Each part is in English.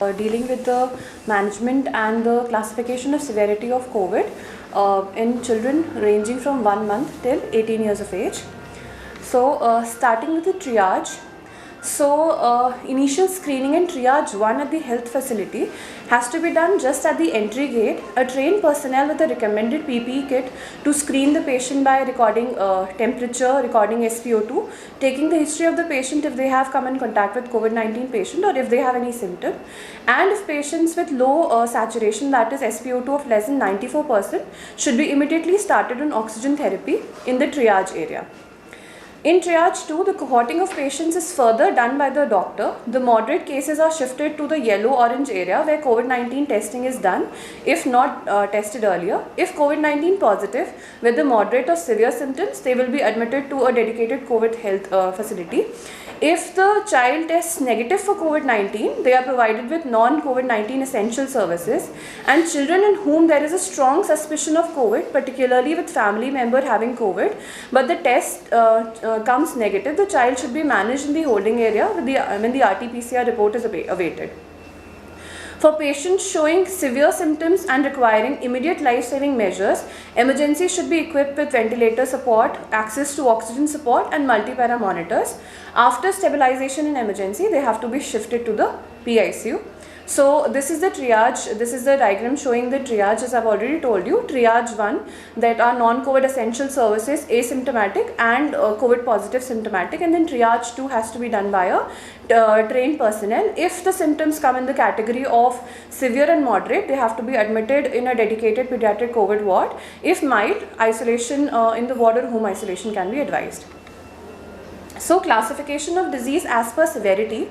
Dealing with the management and the classification of severity of COVID in children ranging from 1 month till 18 years of age. So starting with the triage. So initial screening and triage 1 at the health facility has to be done just at the entry gate. A trained personnel with a recommended PPE kit to screen the patient by recording temperature, recording SpO2, taking the history of the patient if they have come in contact with COVID-19 patient or if they have any symptom, and if patients with low saturation, that is SpO2 of less than 94%, should be immediately started on oxygen therapy in the triage area. In triage 2, the cohorting of patients is further done by the doctor. The moderate cases are shifted to the yellow-orange area where COVID-19 testing is done, if not tested earlier. If COVID-19 positive with the moderate or severe symptoms, they will be admitted to a dedicated COVID health facility. If the child tests negative for COVID-19, they are provided with non-COVID-19 essential services, and children in whom there is a strong suspicion of COVID, particularly with family member having COVID, but the test comes negative, the child should be managed in the holding area when the RT-PCR report is awaited. For patients showing severe symptoms and requiring immediate life-saving measures, emergency should be equipped with ventilator support, access to oxygen support and multi-para monitors. After stabilization in emergency, they have to be shifted to the PICU. So this is the triage, this is the diagram showing the triage, as I've already told you. Triage 1, that are non-COVID essential services, asymptomatic and COVID positive symptomatic, and then triage 2 has to be done by a trained personnel. If the symptoms come in the category of severe and moderate, they have to be admitted in a dedicated pediatric COVID ward. If mild, isolation in the ward or home isolation can be advised. So classification of disease as per severity.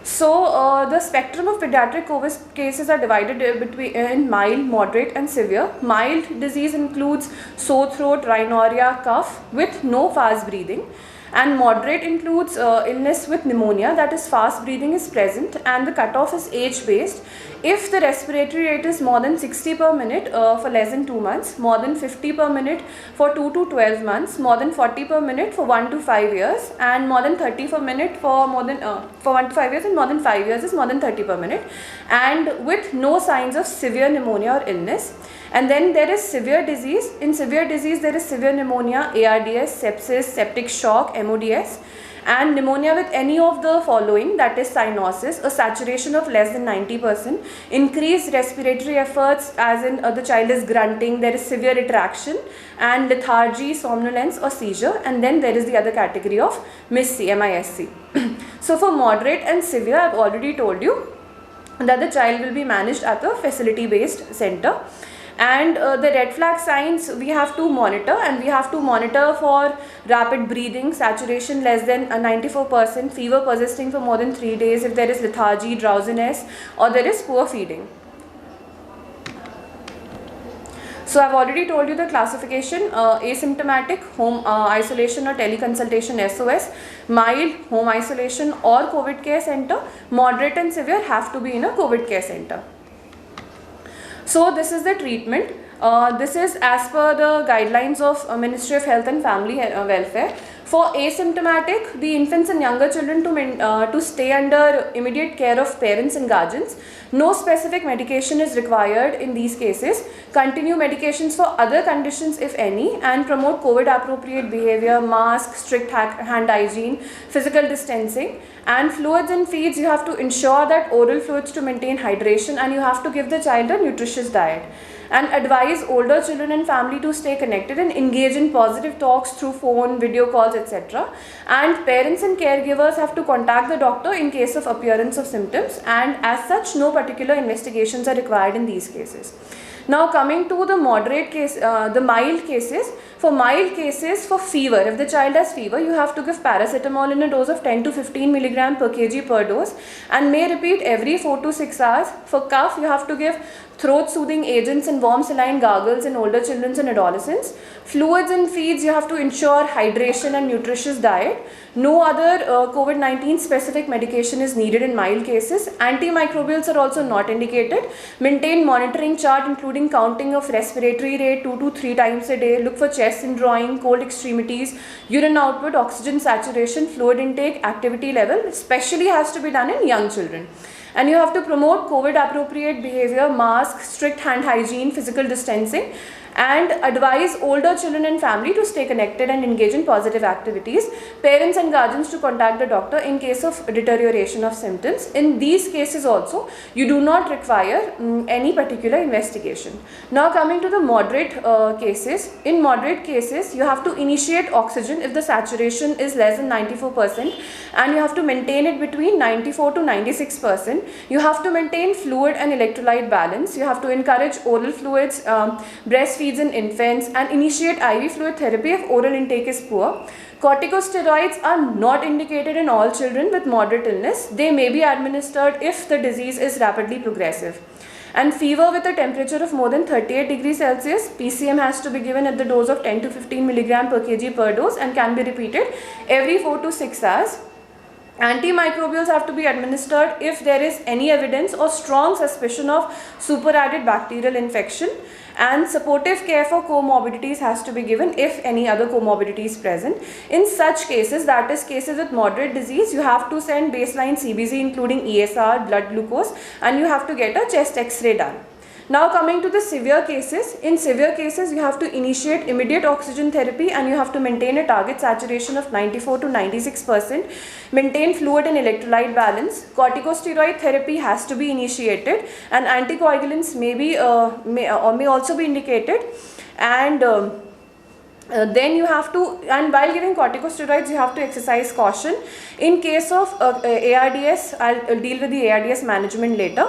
So the spectrum of pediatric COVID cases are divided in mild, moderate and severe. Mild disease includes sore throat, rhinorrhea, cough with no fast breathing, and moderate includes illness with pneumonia, that is fast breathing is present, and the cutoff is age based. If the respiratory rate is more than 60 per minute for less than 2 months, more than 50 per minute for 2 to 12 months, more than 40 per minute for 1 to 5 years, and more than 30 per minute for more than for 1 to 5 years, and more than 5 years is more than 30 per minute, and with no signs of severe pneumonia or illness. And then there is severe disease. In severe disease, there is severe pneumonia, ARDS, sepsis, septic shock, MODS, and pneumonia with any of the following, that is cyanosis, a saturation of less than 90%, increased respiratory efforts as in the child is grunting, there is severe retraction, and lethargy, somnolence or seizure, and then there is the other category of MISC. So for moderate and severe, I have already told you that the child will be managed at a facility based center. And the red flag signs we have to monitor, and we have to monitor for rapid breathing, saturation less than 94%, fever persisting for more than 3 days, if there is lethargy, drowsiness, or there is poor feeding. So I've already told you the classification: asymptomatic, home isolation or teleconsultation SOS, mild, home isolation or COVID care center, moderate and severe have to be in a COVID care center. So this is the treatment. This is as per the guidelines of Ministry of Health and Family Welfare. For asymptomatic, the infants and younger children to stay under immediate care of parents and guardians. No specific medication is required in these cases. Continue medications for other conditions if any, and promote COVID appropriate behavior, mask, strict hand hygiene, physical distancing. And fluids and feeds, you have to ensure that oral fluids to maintain hydration, and you have to give the child a nutritious diet. And advise older children and family to stay connected and engage in positive talks through phone, video calls, etc. And parents and caregivers have to contact the doctor in case of appearance of symptoms, and as such no particular investigations are required in these cases. Now coming to the moderate case, the mild cases. For mild cases, for fever, if the child has fever, you have to give paracetamol in a dose of 10 to 15 milligram per kg per dose, and may repeat every 4 to 6 hours. For cough, you have to give throat soothing agents and warm saline gargles in older children and adolescents. Fluids and feeds, you have to ensure hydration and nutritious diet. No other COVID-19 specific medication is needed in mild cases. Antimicrobials are also not indicated. Maintain monitoring chart including counting of respiratory rate 2 to 3 times a day. Look for chest indrawing, cold extremities, urine output, oxygen saturation, fluid intake, activity level. Especially has to be done in young children. And you have to promote COVID appropriate behavior, mask, strict hand hygiene, physical distancing, and advise older children and family to stay connected and engage in positive activities. Parents and guardians to contact the doctor in case of deterioration of symptoms. In these cases also, you do not require any particular investigation. Now coming to the moderate cases. In moderate cases, you have to initiate oxygen if the saturation is less than 94%, and you have to maintain it between 94 to 96%. You have to maintain fluid and electrolyte balance. You have to encourage oral fluids, breastfeeds in infants, and initiate IV fluid therapy if oral intake is poor. Corticosteroids are not indicated in all children with moderate illness. They may be administered if the disease is rapidly progressive. And fever with a temperature of more than 38 degrees Celsius, PCM has to be given at the dose of 10 to 15 milligram per kg per dose and can be repeated every 4 to 6 hours. Antimicrobials have to be administered if there is any evidence or strong suspicion of superadded bacterial infection, and supportive care for comorbidities has to be given if any other comorbidity is present. In such cases, that is cases with moderate disease, you have to send baseline CBC including ESR, blood glucose, and you have to get a chest X-ray done. Now coming to the severe cases. In severe cases, you have to initiate immediate oxygen therapy and you have to maintain a target saturation of 94 to 96%. Maintain fluid and electrolyte balance. Corticosteroid therapy has to be initiated, and anticoagulants may also be indicated. And then you have to, and while giving corticosteroids, you have to exercise caution. In case of ARDS, I'll deal with the ARDS management later.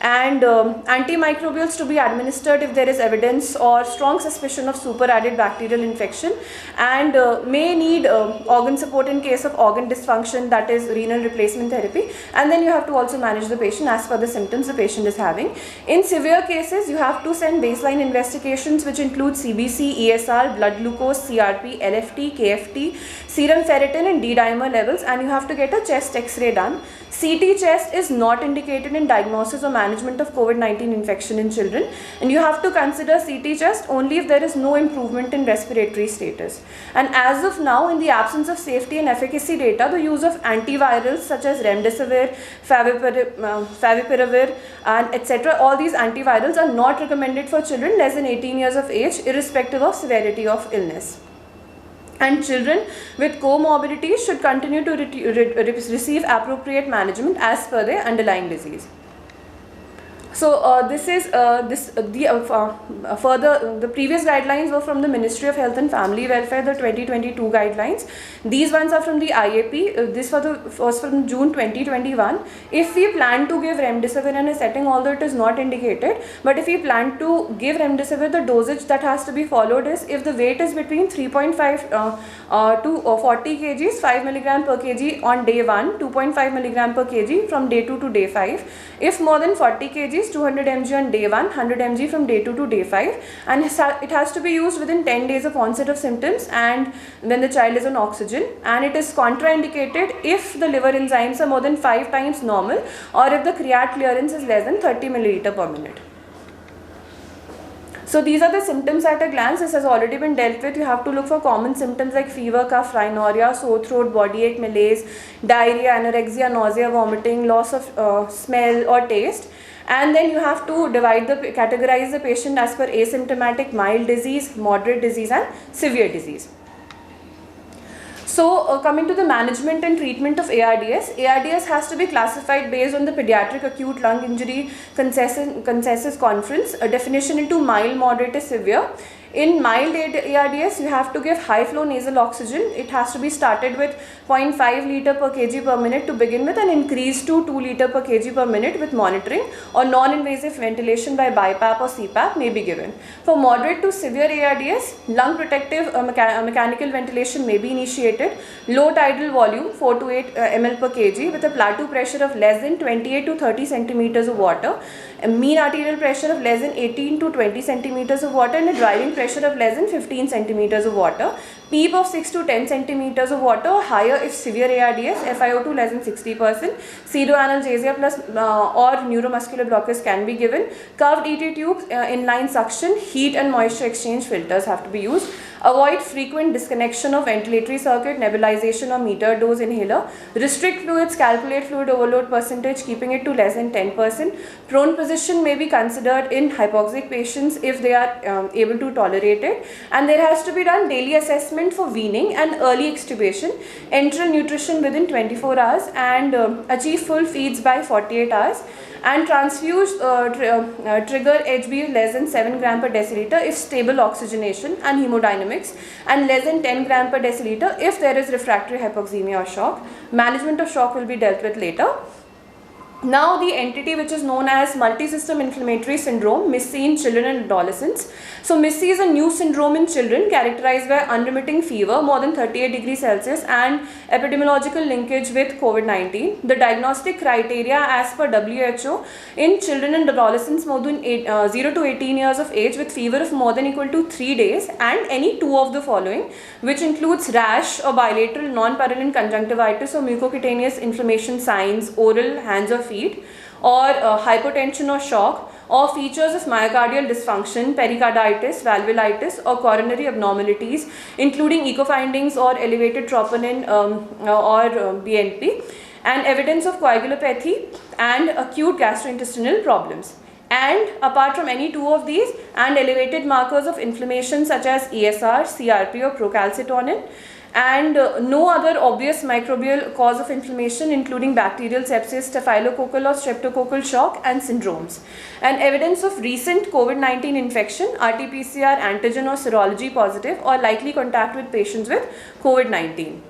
And antimicrobials to be administered if there is evidence or strong suspicion of superadded bacterial infection, and may need organ support in case of organ dysfunction, that is renal replacement therapy. And then you have to also manage the patient as per the symptoms the patient is having. In severe cases, you have to send baseline investigations which include CBC, ESR, blood glucose, CRP, LFT, KFT, serum ferritin and D-dimer levels, and you have to get a chest X-ray done. CT chest is not indicated in diagnosis or management of COVID-19 infection in children, and you have to consider CT chest only if there is no improvement in respiratory status. And as of now, in the absence of safety and efficacy data, the use of antivirals such as remdesivir, favipiravir and etc., all these antivirals are not recommended for children less than 18 years of age, irrespective of severity of illness. And children with comorbidities should continue to receive appropriate management as per their underlying disease. So this is further the previous guidelines were from the Ministry of Health and Family Welfare, the 2022 guidelines. These ones are from the IAP. This was from June 2021. If we plan to give remdesivir in a setting, although it is not indicated, but if we plan to give remdesivir, the dosage that has to be followed is if the weight is between 3.5 to 40 kgs, 5 mg per kg on day 1, 2.5 mg per kg from day 2 to day 5. If more than 40 kgs, 200 mg on day 1, 100 mg from day 2 to day 5, and it has to be used within 10 days of onset of symptoms and when the child is on oxygen, and it is contraindicated if the liver enzymes are more than 5 times normal or if the creat clearance is less than 30 milliliter per minute. So these are the symptoms at a glance. This has already been dealt with. You have to look for common symptoms like fever, cough, rhinorrhea, sore throat, body ache, malaise, diarrhea, anorexia, nausea, vomiting, loss of smell or taste. And then you have to categorize the patient as per asymptomatic, mild disease, moderate disease and severe disease. So coming to the management and treatment of ARDS, ARDS has to be classified based on the Pediatric Acute Lung Injury Consensus Conference, a definition into mild, moderate and severe. In mild ARDS, you have to give high flow nasal oxygen. It has to be started with 0.5 liter per kg per minute to begin with and increase to 2 liter per kg per minute with monitoring, or non-invasive ventilation by BiPAP or CPAP may be given. For moderate to severe ARDS, lung protective mechanical ventilation may be initiated. Low tidal volume 4 to 8 ml per kg with a plateau pressure of less than 28 to 30 centimeters of water, a mean arterial pressure of less than 18 to 20 centimeters of water, and a driving pressure of less than 15 centimeters of water. PEEP of 6 to 10 centimeters of water, higher if severe ARDS, FiO2 less than 60%, pseudoanalgesia plus or neuromuscular blockers can be given. Curved ET tubes, inline suction, heat and moisture exchange filters have to be used. Avoid frequent disconnection of ventilatory circuit, nebulization or metered dose inhaler. Restrict fluids, calculate fluid overload percentage, keeping it to less than 10%. Prone position may be considered in hypoxic patients if they are able to tolerate it. And there has to be done daily assessment for weaning and early extubation, enteral nutrition within 24 hours, and achieve full feeds by 48 hours. And transfuse trigger HB less than 7 gram per deciliter if stable oxygenation and hemodynamics, and less than 10 gram per deciliter if there is refractory hypoxemia or shock. Management of shock will be dealt with later. Now the entity which is known as multisystem inflammatory syndrome, MIS-C in children and adolescents. So MIS-C is a new syndrome in children characterized by unremitting fever more than 38 degrees Celsius and epidemiological linkage with COVID-19. The diagnostic criteria as per WHO in children and adolescents more than 0 to 18 years of age with fever of more than equal to 3 days and any two of the following, which includes rash or bilateral non-purulent conjunctivitis or mucocutaneous inflammation signs, oral, hands or feet, or hypotension or shock, or features of myocardial dysfunction, pericarditis, valvulitis, or coronary abnormalities, including echo findings or elevated troponin or BNP, and evidence of coagulopathy and acute gastrointestinal problems. And apart from any two of these, and elevated markers of inflammation such as ESR, CRP or procalcitonin, and no other obvious microbial cause of inflammation including bacterial sepsis, staphylococcal or streptococcal shock and syndromes, and evidence of recent COVID-19 infection, RT-PCR antigen or serology positive or likely contact with patients with COVID-19.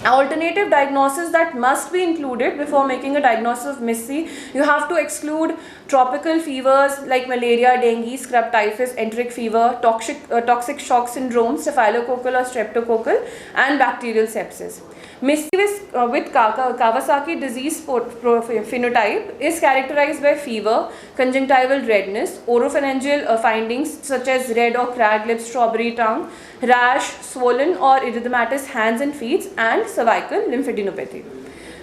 Alternative diagnosis that must be included before making a diagnosis of MIS-C: you have to exclude tropical fevers like malaria, dengue, scrub typhus, enteric fever, toxic shock syndrome, staphylococcal or streptococcal, and bacterial sepsis. MIS-C with Kawasaki disease phenotype is characterized by fever, conjunctival redness, oropharyngeal findings such as red or cracked lips, strawberry tongue, rash, swollen or erythematous hands and feet, and cervical lymphadenopathy.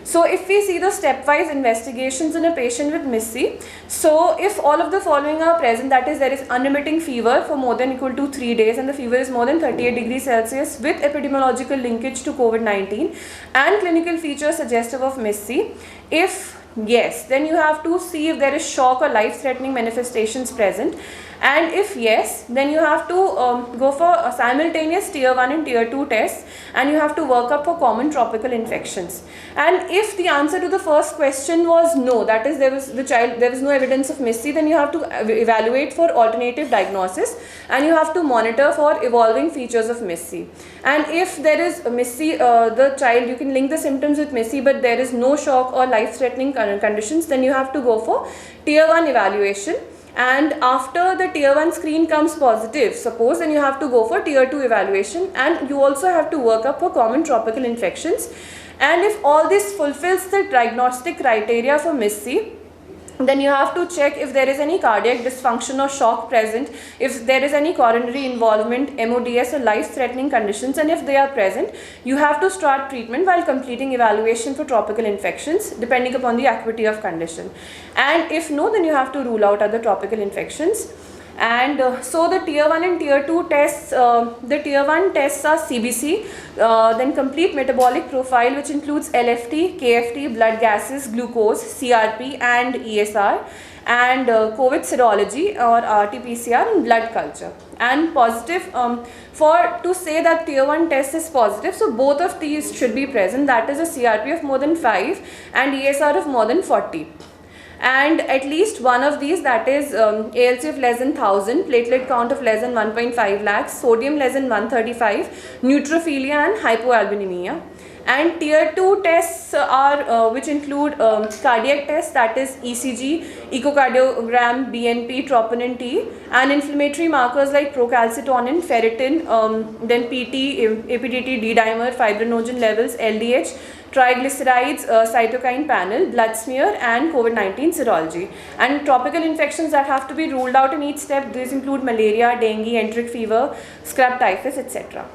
So if we see the stepwise investigations in a patient with MIS-C, so if all of the following are present, that is there is unremitting fever for more than equal to 3 days and the fever is more than 38 degrees Celsius with epidemiological linkage to COVID-19 and clinical features suggestive of MIS-C. If yes, then you have to see if there is shock or life-threatening manifestations present, and if yes, then you have to go for a simultaneous tier 1 and tier 2 tests, and you have to work up for common tropical infections. And if the answer to the first question was no, that is there was no evidence of MIS-C, then you have to evaluate for alternative diagnosis and you have to monitor for evolving features of MIS-C. And if there is MIS-C, the child, you can link the symptoms with MIS-C but there is no shock or life-threatening conditions, then you have to go for tier 1 evaluation. And after the tier 1 screen comes positive, suppose, then you have to go for tier 2 evaluation, and you also have to work up for common tropical infections. And if all this fulfills the diagnostic criteria for MIS-C, then you have to check if there is any cardiac dysfunction or shock present, if there is any coronary involvement, MODS or life-threatening conditions, and if they are present, you have to start treatment while completing evaluation for tropical infections depending upon the acuity of condition. And if no, then you have to rule out other tropical infections. And so the tier 1 and tier 2 tests, the tier 1 tests are CBC, then complete metabolic profile which includes LFT, KFT, blood gases, glucose, CRP and ESR, and COVID serology or RT-PCR and blood culture. And positive, to say that tier 1 test is positive, so both of these should be present, that is a CRP of more than 5 and ESR of more than 40. And at least one of these, that is ALC of less than 1000, platelet count of less than 1.5 lakhs, sodium less than 135, neutrophilia and hypoalbuminemia. And tier 2 tests are which include cardiac tests, that is ECG, echocardiogram, BNP, troponin T, and inflammatory markers like procalcitonin, ferritin, then PT, APTT, D-dimer, fibrinogen levels, LDH, triglycerides, cytokine panel, blood smear, and COVID-19 serology. And tropical infections that have to be ruled out in each step, these include malaria, dengue, enteric fever, scrub typhus, etc.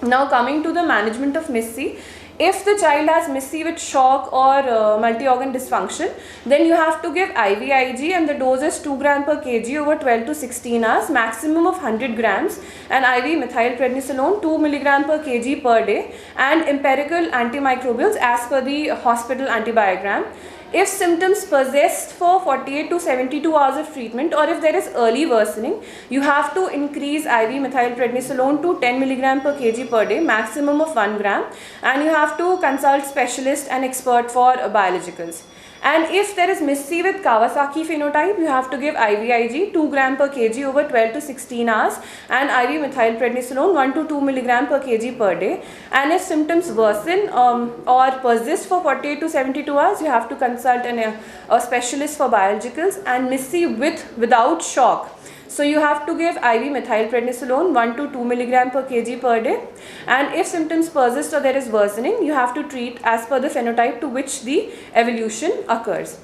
Now coming to the management of MIS-C, If the child has MIS-C with shock or multi-organ dysfunction, then you have to give IVIG, and the dose is 2 gram per kg over 12 to 16 hours, maximum of 100 grams, and IV methylprednisolone 2 milligram per kg per day, and empirical antimicrobials as per the hospital antibiogram. If symptoms persist for 48 to 72 hours of treatment, or if there is early worsening, you have to increase IV methylprednisolone to 10 milligram per kg per day, maximum of 1 gram, and you have to consult specialist and expert for biologicals. And if there is MIS-C with Kawasaki phenotype, you have to give IVIG 2 gram per kg over 12 to 16 hours, and IV methylprednisolone 1 to 2 milligram per kg per day. And if symptoms worsen or persist for 48 to 72 hours, you have to consult a specialist for biologicals. And MIS-C without shock, so you have to give IV methylprednisolone 1 to 2 milligram per kg per day, and if symptoms persist or there is worsening, you have to treat as per the phenotype to which the evolution occurs.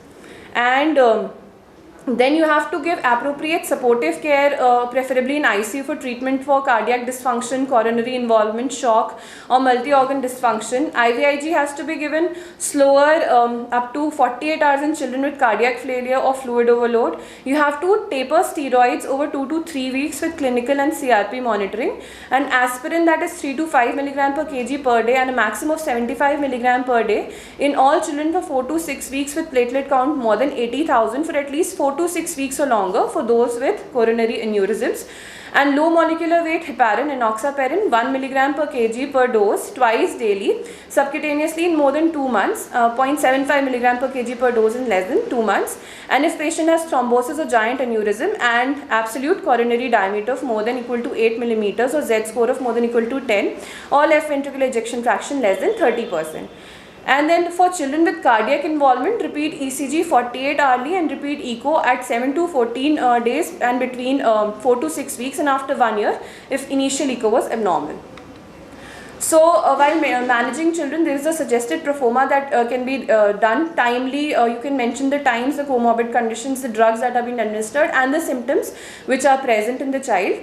And then you have to give appropriate supportive care, preferably in ICU, for treatment for cardiac dysfunction, coronary involvement, shock, or multi-organ dysfunction. IVIG has to be given slower, up to 48 hours in children with cardiac failure or fluid overload. You have to taper steroids over 2 to 3 weeks with clinical and CRP monitoring. And aspirin, that is 3 to 5 milligram per kg per day, and a maximum of 75 milligram per day in all children for 4 to 6 weeks with platelet count more than 80,000 for at least 4 to 6 weeks or longer for those with coronary aneurysms. And low molecular weight heparin, enoxaparin 1 milligram per kg per dose twice daily subcutaneously in more than 2 months, 0.75 milligram per kg per dose in less than 2 months. And if patient has thrombosis or giant aneurysm and absolute coronary diameter of more than equal to 8 millimeters or Z score of more than equal to 10, or left ventricular ejection fraction less than 30%. And then for children with cardiac involvement, repeat ECG 48 hourly and repeat echo at 7 to 14 days and between 4 to 6 weeks and after 1 year if initial echo was abnormal. So while managing children, there is a suggested proforma that can be done timely. You can mention the times, the comorbid conditions, the drugs that have been administered, and the symptoms which are present in the child.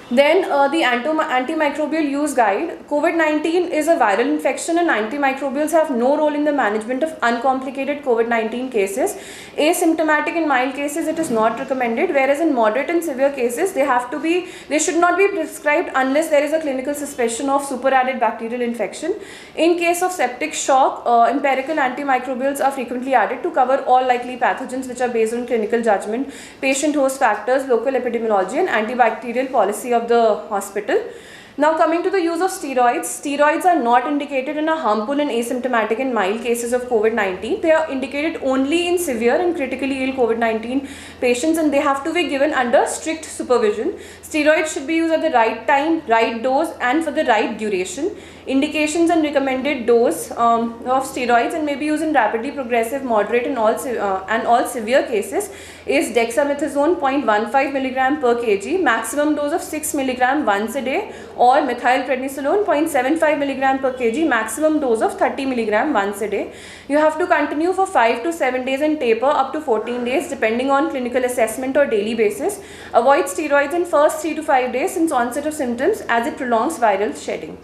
Then the antimicrobial use guide. COVID-19 is a viral infection, and antimicrobials have no role in the management of uncomplicated COVID-19 cases. Asymptomatic in mild cases, it is not recommended, whereas in moderate and severe cases, they should not be prescribed unless there is a clinical suspicion of superadded bacterial infection. In case of septic shock, empirical antimicrobials are frequently added to cover all likely pathogens which are based on clinical judgment, patient host factors, local epidemiology, and antibacterial policy of the hospital. Now coming to the use of steroids. Steroids are not indicated and are harmful in asymptomatic and mild cases of COVID-19. They are indicated only in severe and critically ill COVID-19 patients, and they have to be given under strict supervision. Steroids should be used at the right time, right dose, and for the right duration. Indications and recommended dose of steroids, and may be used in rapidly progressive, moderate, and all severe cases, is dexamethasone 0.15 milligram per kg, maximum dose of 6 milligram once a day, or methylprednisolone 0.75 milligram per kg, maximum dose of 30 milligram once a day. You have to continue for 5 to 7 days and taper up to 14 days depending on clinical assessment or daily basis. Avoid steroids in first 3 to 5 days since onset of symptoms, as it prolongs viral shedding.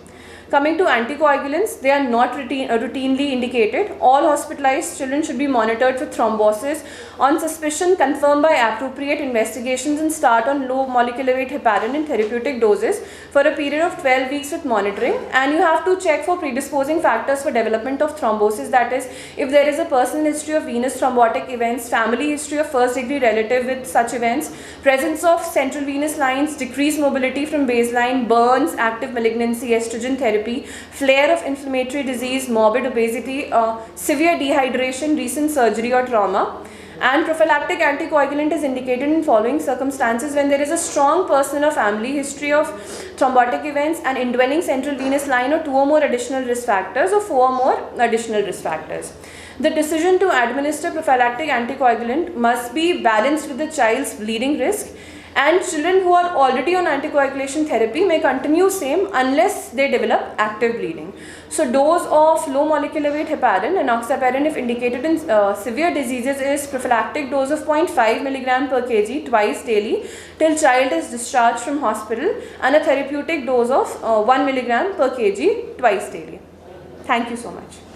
Coming to anticoagulants, they are not routinely indicated. All hospitalized children should be monitored for thrombosis on suspicion, confirmed by appropriate investigations, and start on low molecular weight heparin in therapeutic doses for a period of 12 weeks with monitoring. And you have to check for predisposing factors for development of thrombosis, that is, if there is a personal history of venous thrombotic events, family history of first degree relative with such events, presence of central venous lines, decreased mobility from baseline, burns, active malignancy, estrogen therapy, flare of inflammatory disease, morbid obesity, severe dehydration, recent surgery or trauma. And prophylactic anticoagulant is indicated in following circumstances: when there is a strong personal or family history of thrombotic events, an indwelling central venous line, or 2 or more additional risk factors, or 4 or more additional risk factors. The decision to administer prophylactic anticoagulant must be balanced with the child's bleeding risk and children who are already on anticoagulation therapy may continue same unless they develop active bleeding. So dose of low molecular weight heparin, enoxaparin, if indicated in severe diseases, is prophylactic dose of 0.5 milligram per kg twice daily till child is discharged from hospital, and a therapeutic dose of 1 milligram per kg twice daily. Thank you so much.